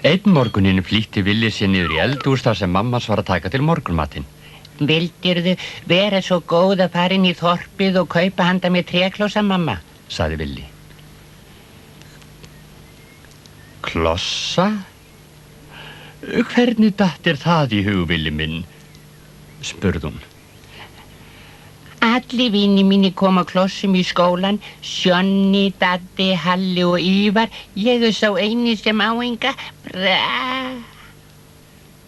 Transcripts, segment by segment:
Einn morguninn flýtti Villi sér niður í eldhús þar sem mamma var að taka til morgunmatinn. Vildirðu vera svo góð að fara inn í þorpið og kaupa handa mér tréklossa, mamma? Sagði Villi. Klossa? Hvernig datt það í hug, Villi minn? Spurði hún. Allir vinir mínir koma klossum í skólan, Sjonni, Daddi, Halli og Ívar. Ég sá eini sem á enga. Bra.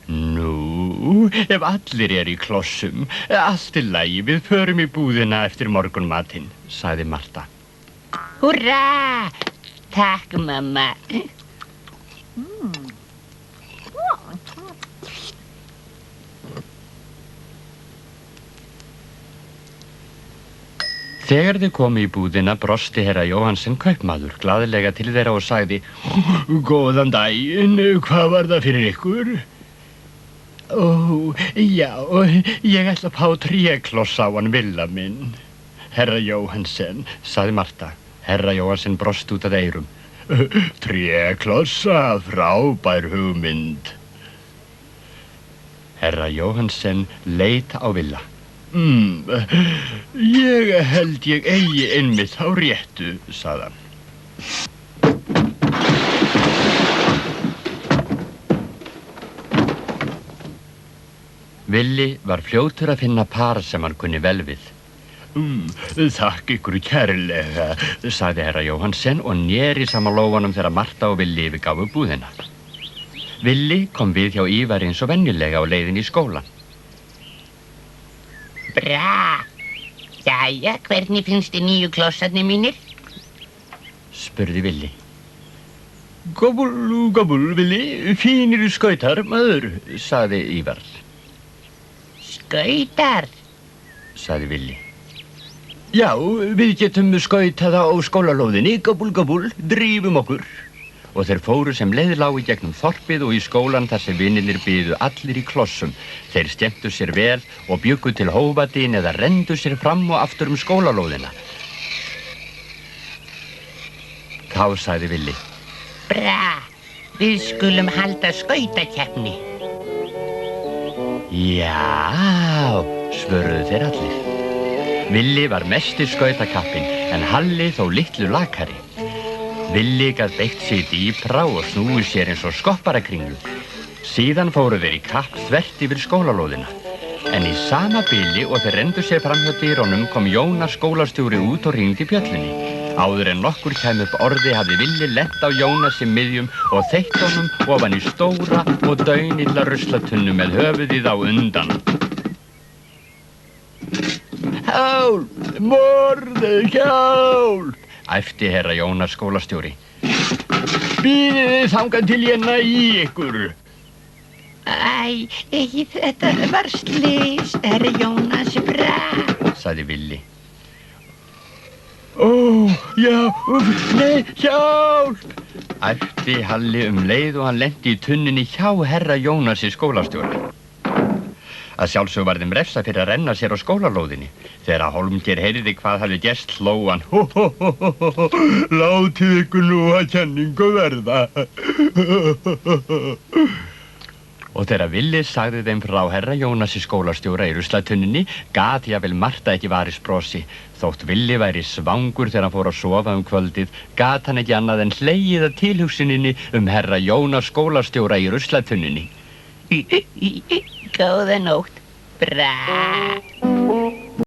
Nú, ef allir í klossum, allt í lagi, við förum í búðina eftir morgunmatinn, sagði Marta. Húrra! Takk, mamma. Þegar þau komu í búðina brosti herra Jóhannsson kaupmaður glaðlega til þeirra og sagði: Góðan daginn, hvað var það fyrir ykkur? Ó, já, ég ætla að fá tréklossa á hann Villa minn. Herra Jóhannsson, sagði Marta. Herra Jóhannsson brosti út að eyrum. Tréklossa, frábær hugmynd. Herra Jóhannsson leit á Villa. Ég held ég eigi einmitt á réttu, sagði hann. Villi var fljótur að finna par sem hann kunni vel við. Þakk ykkur kærlega, sagði herra Jóhannsson og neri saman lófanum þegar Marta og Villi yfirgáfu búðina. Villi kom við hjá Ívar eins og venjulega á leiðin í skólan. Bra! Jæja, hvernig finnst þið nýju klossarnir mínir? Spurði Villi. Gobul, Villi, fínir skautar, maður, sagði Ívar. Skautar? Sagði Villi. Já, við getum skautað á skólalóðinni, gobul, drífum okkur. Og þeir fóru sem leið lágu gegnum þorpið og í skólan þar sem vinirnir biðu allir í klossum. Þeir skemmtu sér vel og bjuggu til hófadin eða renndu sér fram og aftur skólalóðina. Þá sagði Villi. Bra, við skulum halda skautakeppni. Já, svöruðu þeir allir. Villi var mesti skautakappinn en Halli þó litlu lakari. Villi gat beitt sig dýpra og snúið sér eins og skopparakringlu. Síðan fóru þeir í kapp þvert yfir skólalóðina. En í sama bili og þeir renndu sér fram hjá dyrunum kom Jónas skólastjóri út og hringdi bjöllunni. Áður en nokkur kæmi upp orði hafði Villi lent á Jónasi miðjum og þeytt honum ofan í stóra og daunilla ruslatunnu með höfuðið á undan. Hjálp! Morðið, hjálp! Æpti herra Jónas skólastjóri. Bíðið þangað til ég næ í ykkur. Æ, þetta var slys, herra Jónas, bra, sagði Villi. Ó, já, nei, hjálp! Æpti Halli leið og hann lenti í tunnunni hjá herra Jónasi skólastjóra. Að sjálfsög var þeim refsa fyrir að renna sér á skólalóðinni. Þegar Hólmgeir heyrði hvað hafði gerst hló hann. Látið ykkur nú að kenningu verða. Og þegar Villi sagði þeim frá herra Jónasi skólastjóra í ruslatunninni, gat jafnvel Marta ekki varist brosi. Þótt Villi væri svangur þegar hann fór að sofa kvöldið, gat hann ekki annað en hlegið að tilhugsuninni herra Jónas skólastjóra í ruslatunninni. Góða nótt, bra.